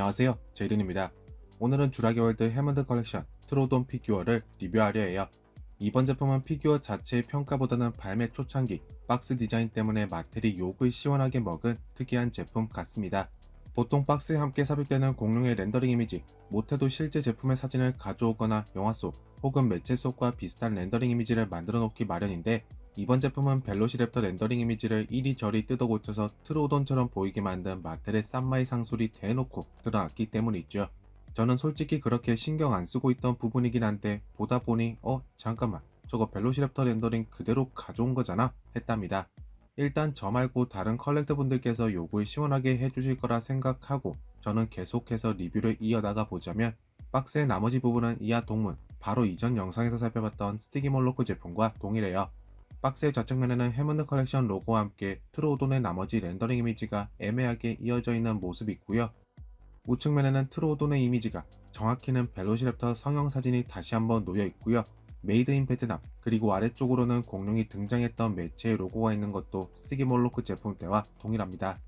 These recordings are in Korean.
안녕하세요, 제이든입니다. 오늘은 주라기 월드 해먼드 컬렉션 트로돈 피규어를 리뷰하려 해요. 이번 제품은 피규어 자체의 평가보다는 발매 초창기 박스 디자인 때문에 마텔이 욕을 시원하게 먹은 특이한 제품 같습니다. 보통 박스에 함께 삽입되는 공룡의 렌더링 이미지, 못해도 실제 제품의 사진을 가져오거나 영화 속 혹은 매체 속과 비슷한 렌더링 이미지를 만들어 놓기 마련인데, 이번 제품은 벨로시랩터 렌더링 이미지를 이리저리 뜯어 고쳐서 트로돈처럼 보이게 만든 마텔의 쌈마이 상술이 대놓고 드러났기 때문이죠. 저는 솔직히 그렇게 신경 안 쓰고 있던 부분이긴 한데, 보다 보니 잠깐만, 저거 벨로시랩터 렌더링 그대로 가져온 거잖아 했답니다. 일단 저 말고 다른 컬렉터 분들께서 요구를 시원하게 해주실 거라 생각하고 저는 계속해서 리뷰를 이어나가 보자면, 박스의 나머지 부분은 이하 동문, 바로 이전 영상에서 살펴봤던 스티기 몰로크 제품과 동일해요. 박스의 좌측면에는 해먼드 컬렉션 로고와 함께 트로오돈의 나머지 렌더링 이미지가 애매하게 이어져 있는 모습이 있고요. 우측면에는 트로오돈의 이미지가, 정확히는 벨로시랩터 성형 사진이 다시 한번 놓여 있고요. 메이드 인 베트남, 그리고 아래쪽으로는 공룡이 등장했던 매체의 로고가 있는 것도 스티기 몰로크 제품 때와 동일합니다.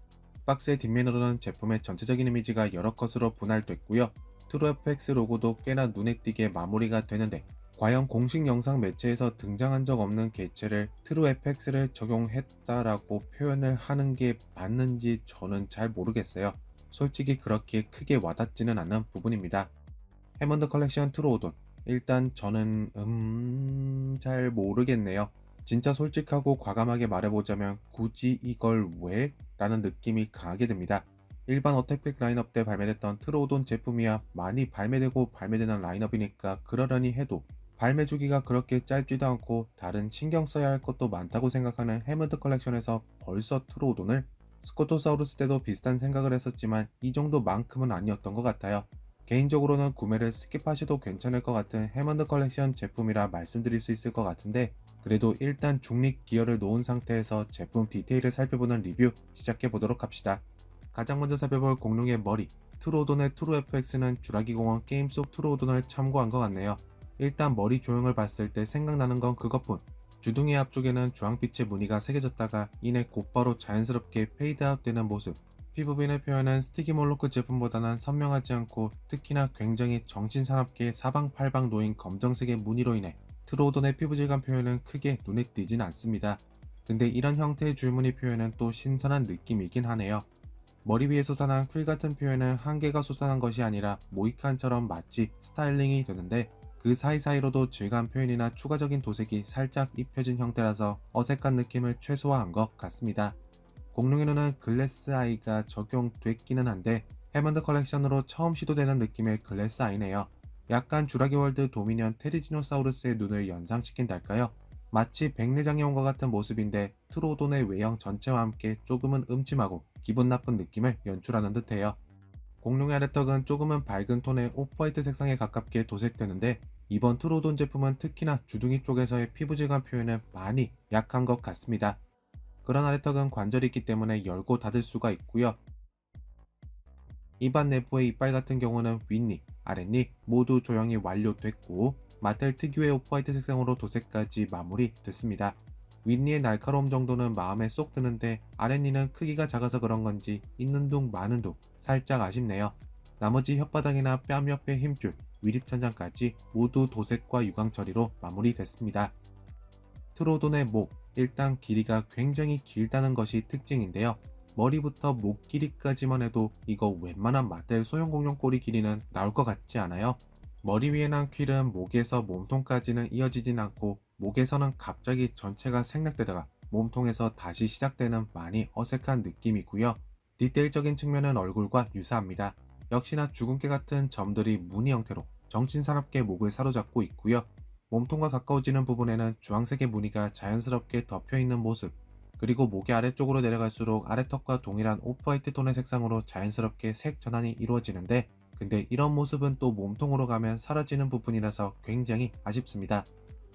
박스의 뒷면으로는 제품의 전체적인 이미지가 여러 컷으로 분할됐고요. 트루에펙스 로고도 꽤나 눈에 띄게 마무리가 되는데, 과연 공식 영상 매체에서 등장한 적 없는 개체를 트루에펙스를 적용했다라고 표현을 하는 게 맞는지 저는 잘 모르겠어요. 솔직히 그렇게 크게 와닿지는 않는 부분입니다. 해먼드 컬렉션 트루오돈, 일단 저는 잘 모르겠네요. 진짜 솔직하고 과감하게 말해보자면 굳이 이걸 왜? 라는 느낌이 강하게 듭니다. 일반 어택백 라인업 때 발매됐던 트로오돈 제품이야 많이 발매되는 라인업이니까 그러려니 해도, 발매 주기가 그렇게 짧지도 않고 다른 신경 써야 할 것도 많다고 생각하는 해먼드 컬렉션에서 벌써 트로오돈을? 스코토사우루스 때도 비슷한 생각을 했었지만 이 정도만큼은 아니었던 것 같아요. 개인적으로는 구매를 스킵하셔도 괜찮을 것 같은 해먼드 컬렉션 제품이라 말씀드릴 수 있을 것 같은데, 그래도 일단 중립 기어를 놓은 상태에서 제품 디테일을 살펴보는 리뷰 시작해보도록 합시다. 가장 먼저 살펴볼 공룡의 머리, 트로오돈의 트루FX는 주라기 공원 게임 속 트로오돈을 참고한 것 같네요. 일단 머리 조형을 봤을 때 생각나는 건 그것뿐. 주둥이 앞쪽에는 주황빛의 무늬가 새겨졌다가 이내 곧바로 자연스럽게 페이드아웃 되는 모습. 피부빈의 표현은 스티기 몰로크 제품보다는 선명하지 않고, 특히나 굉장히 정신사납게 사방팔방 놓인 검정색의 무늬로 인해 트로오돈의 피부 질감 표현은 크게 눈에 띄진 않습니다. 근데 이런 형태의 줄무늬 표현은 또 신선한 느낌이긴 하네요. 머리 위에 솟아난 퀼 같은 표현은 한 개가 솟아난 것이 아니라 모이칸처럼 마치 스타일링이 되는데, 그 사이사이로도 질감 표현이나 추가적인 도색이 살짝 입혀진 형태라서 어색한 느낌을 최소화한 것 같습니다. 공룡의 눈은 글래스 아이가 적용됐기는 한데, 해먼드 컬렉션으로 처음 시도되는 느낌의 글래스 아이네요. 약간 주라기 월드 도미니언 테리지노사우루스의 눈을 연상시킨달까요? 마치 백내장애온과 같은 모습인데 트로돈의 외형 전체와 함께 조금은 음침하고 기분 나쁜 느낌을 연출하는 듯해요. 공룡의 아래턱은 조금은 밝은 톤의 오프화이트 색상에 가깝게 도색되는데, 이번 트로돈 제품은 특히나 주둥이 쪽에서의 피부 질감 표현은 많이 약한 것 같습니다. 그런 아래턱은 관절이 있기 때문에 열고 닫을 수가 있고요. 입안 내부의 이빨 같은 경우는 윗니, 아랫니 모두 조형이 완료됐고, 마텔 특유의 오프화이트 색상으로 도색까지 마무리됐습니다. 윗니의 날카로움 정도는 마음에 쏙 드는데, 아랫니는 크기가 작아서 그런 건지 있는 둥 마는 둥 살짝 아쉽네요. 나머지 혓바닥이나 뺨 옆의 힘줄, 위립천장까지 모두 도색과 유광 처리로 마무리됐습니다. 트로돈의 목, 일단 길이가 굉장히 길다는 것이 특징인데요. 머리부터 목 길이까지만 해도 이거 웬만한 마텔 소형 공룡 꼬리 길이는 나올 것 같지 않아요? 머리 위에 난 퀼은 목에서 몸통까지는 이어지진 않고, 목에서는 갑자기 전체가 생략되다가 몸통에서 다시 시작되는 많이 어색한 느낌이고요. 디테일적인 측면은 얼굴과 유사합니다. 역시나 주근깨 같은 점들이 무늬 형태로 정신사납게 목을 사로잡고 있고요. 몸통과 가까워지는 부분에는 주황색의 무늬가 자연스럽게 덮여있는 모습, 그리고 목의 아래쪽으로 내려갈수록 아래턱과 동일한 오프화이트 톤의 색상으로 자연스럽게 색 전환이 이루어지는데, 근데 이런 모습은 또 몸통으로 가면 사라지는 부분이라서 굉장히 아쉽습니다.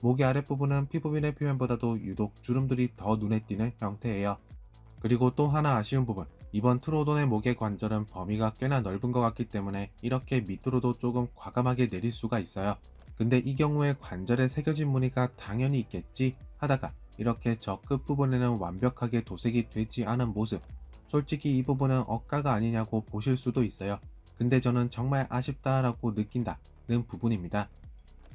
목의 아랫부분은 피부빈의 표현보다도 유독 주름들이 더 눈에 띄는 형태예요. 그리고 또 하나 아쉬운 부분, 이번 트로돈의 목의 관절은 범위가 꽤나 넓은 것 같기 때문에 이렇게 밑으로도 조금 과감하게 내릴 수가 있어요. 근데 이 경우에 관절에 새겨진 무늬가 당연히 있겠지 하다가 이렇게 저 끝부분에는 완벽하게 도색이 되지 않은 모습, 솔직히 이 부분은 억가가 아니냐고 보실 수도 있어요. 근데 저는 정말 아쉽다라고 느낀다는 부분입니다.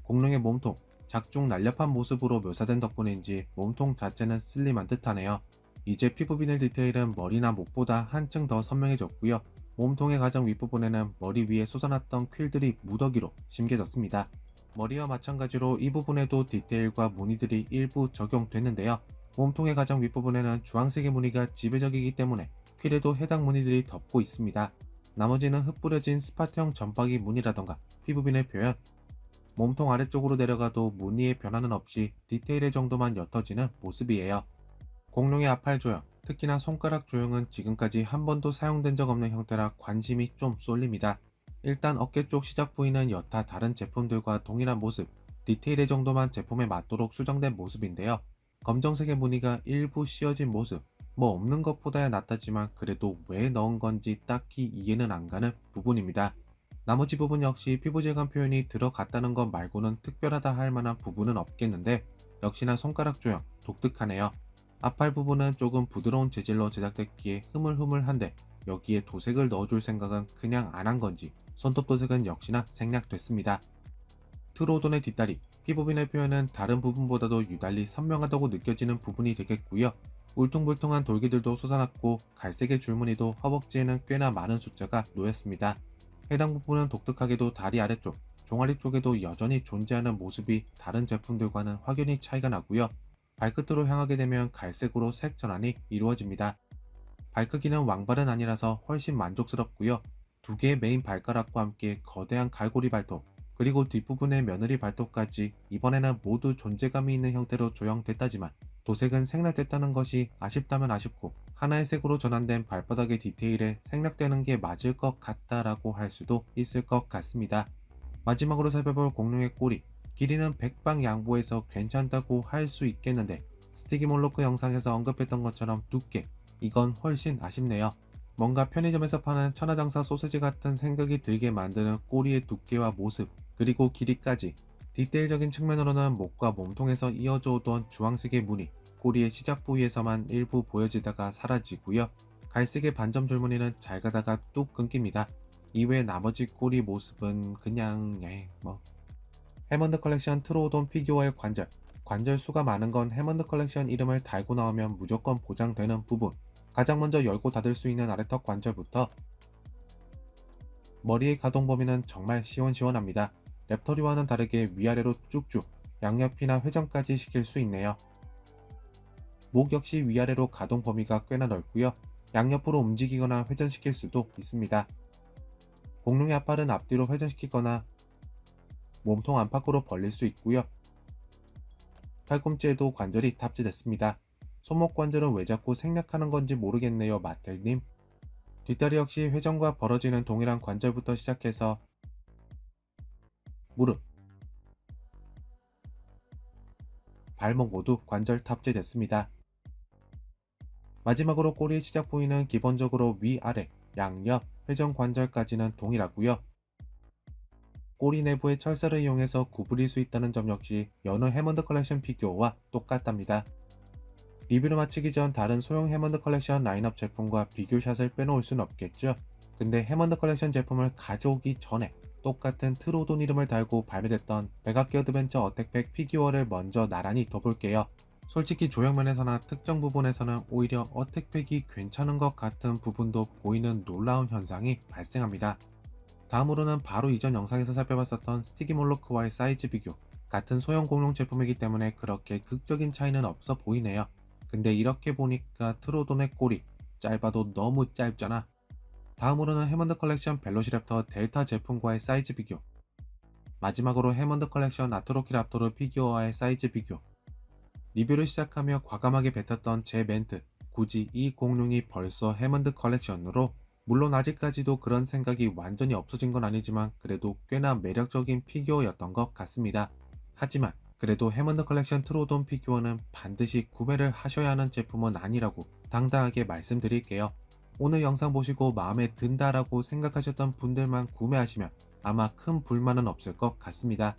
공룡의 몸통, 작중 날렵한 모습으로 묘사된 덕분인지 몸통 자체는 슬림한 듯하네요. 이제 피부 비늘 디테일은 머리나 목보다 한층 더 선명해졌고요. 몸통의 가장 윗부분에는 머리 위에 솟아났던 퀼들이 무더기로 심겨졌습니다. 머리와 마찬가지로 이 부분에도 디테일과 무늬들이 일부 적용됐는데요. 몸통의 가장 윗부분에는 주황색의 무늬가 지배적이기 때문에 퀼에도 해당 무늬들이 덮고 있습니다. 나머지는 흩뿌려진 스팟형 점박이 무늬라던가 피부빈의 표현, 몸통 아래쪽으로 내려가도 무늬의 변화는 없이 디테일의 정도만 옅어지는 모습이에요. 공룡의 앞팔 조형, 특히나 손가락 조형은 지금까지 한 번도 사용된 적 없는 형태라 관심이 좀 쏠립니다. 일단 어깨 쪽 시작 부위는 여타 다른 제품들과 동일한 모습, 디테일의 정도만 제품에 맞도록 수정된 모습인데요. 검정색의 무늬가 일부 씌어진 모습, 뭐 없는 것보다야 낫다지만 그래도 왜 넣은 건지 딱히 이해는 안 가는 부분입니다. 나머지 부분 역시 피부 질감 표현이 들어갔다는 것 말고는 특별하다 할 만한 부분은 없겠는데 역시나 손가락 조형 독특하네요. 앞팔 부분은 조금 부드러운 재질로 제작됐기에 흐물흐물한데 여기에 도색을 넣어줄 생각은 그냥 안 한 건지 손톱 도색은 역시나 생략됐습니다. 트로돈의 뒷다리, 피부빈의 표현은 다른 부분보다도 유달리 선명하다고 느껴지는 부분이 되겠고요. 울퉁불퉁한 돌기들도 솟아났고 갈색의 줄무늬도 허벅지에는 꽤나 많은 숫자가 놓였습니다. 해당 부분은 독특하게도 다리 아래쪽, 종아리 쪽에도 여전히 존재하는 모습이 다른 제품들과는 확연히 차이가 나고요. 발끝으로 향하게 되면 갈색으로 색 전환이 이루어집니다. 발크기는 왕발은 아니라서 훨씬 만족스럽고요. 두 개의 메인 발가락과 함께 거대한 갈고리 발톱, 그리고 뒷부분의 며느리 발톱까지 이번에는 모두 존재감이 있는 형태로 조형됐다지만 도색은 생략됐다는 것이 아쉽다면 아쉽고 하나의 색으로 전환된 발바닥의 디테일에 생략되는 게 맞을 것 같다라고 할 수도 있을 것 같습니다. 마지막으로 살펴볼 공룡의 꼬리, 길이는 백방양보해서 괜찮다고 할 수 있겠는데 스티기몰로크 영상에서 언급했던 것처럼 두께, 이건 훨씬 아쉽네요. 뭔가 편의점에서 파는 천하장사 소세지 같은 생각이 들게 만드는 꼬리의 두께와 모습, 그리고 길이까지. 디테일적인 측면으로는 목과 몸통에서 이어져 오던 주황색의 무늬, 꼬리의 시작 부위에서만 일부 보여지다가 사라지고요. 갈색의 반점 줄무늬는 잘 가다가 뚝 끊깁니다. 이외 나머지 꼬리 모습은 그냥 해먼드 컬렉션 트로오돈 피규어의 관절 수가 많은 건 해먼드 컬렉션 이름을 달고 나오면 무조건 보장되는 부분. 가장 먼저 열고 닫을 수 있는 아래턱 관절부터 머리의 가동 범위는 정말 시원시원합니다. 랩터리와는 다르게 위아래로 쭉쭉 양옆이나 회전까지 시킬 수 있네요. 목 역시 위아래로 가동 범위가 꽤나 넓고요. 양옆으로 움직이거나 회전시킬 수도 있습니다. 공룡의 앞발은 앞뒤로 회전시키거나 몸통 안팎으로 벌릴 수 있고요. 팔꿈치에도 관절이 탑재됐습니다. 손목 관절은 왜 자꾸 생략하는 건지 모르겠네요, 마텔님. 뒷다리 역시 회전과 벌어지는 동일한 관절부터 시작해서 무릎, 발목 모두 관절 탑재됐습니다. 마지막으로 꼬리의 시작 부위는 기본적으로 위아래, 양옆, 회전 관절까지는 동일하고요. 꼬리 내부의 철사를 이용해서 구부릴 수 있다는 점 역시 여느 해먼드 컬렉션 피규어와 똑같답니다. 리뷰를 마치기 전 다른 소형 해먼드 컬렉션 라인업 제품과 비교샷을 빼놓을 순 없겠죠. 근데 해먼드 컬렉션 제품을 가져오기 전에 똑같은 트로돈 이름을 달고 발매됐던 백악기 어드벤처 어택팩 피규어를 먼저 나란히 둬볼게요. 솔직히 조형면에서나 특정 부분에서는 오히려 어택팩이 괜찮은 것 같은 부분도 보이는 놀라운 현상이 발생합니다. 다음으로는 바로 이전 영상에서 살펴봤었던 스티기몰로크와의 사이즈 비교, 같은 소형 공룡 제품이기 때문에 그렇게 극적인 차이는 없어 보이네요. 근데 이렇게 보니까 트로돈의 꼬리 짧아도 너무 짧잖아. 다음으로는 해먼드 컬렉션 벨로시랩터 델타 제품과의 사이즈 비교, 마지막으로 해먼드 컬렉션 아트로키랍토르 피규어와의 사이즈 비교. 리뷰를 시작하며 과감하게 뱉었던 제 멘트, 굳이 이 공룡이 벌써 해먼드 컬렉션으로, 물론 아직까지도 그런 생각이 완전히 없어진 건 아니지만 그래도 꽤나 매력적인 피규어였던 것 같습니다. 하지만 그래도 해먼드 컬렉션 트로돈 피규어는 반드시 구매를 하셔야 하는 제품은 아니라고 당당하게 말씀드릴게요. 오늘 영상 보시고 마음에 든다라고 생각하셨던 분들만 구매하시면 아마 큰 불만은 없을 것 같습니다.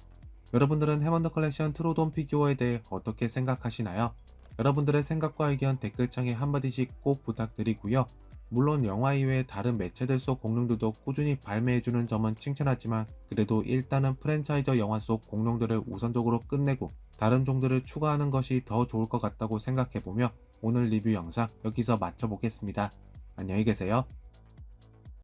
여러분들은 해먼드 컬렉션 트로돈 피규어에 대해 어떻게 생각하시나요? 여러분들의 생각과 의견 댓글창에 한마디씩 꼭 부탁드리고요. 물론 영화 이외의 다른 매체들 속 공룡들도 꾸준히 발매해주는 점은 칭찬하지만 그래도 일단은 프랜차이저 영화 속 공룡들을 우선적으로 끝내고 다른 종들을 추가하는 것이 더 좋을 것 같다고 생각해보며 오늘 리뷰 영상 여기서 마쳐보겠습니다. 안녕히 계세요.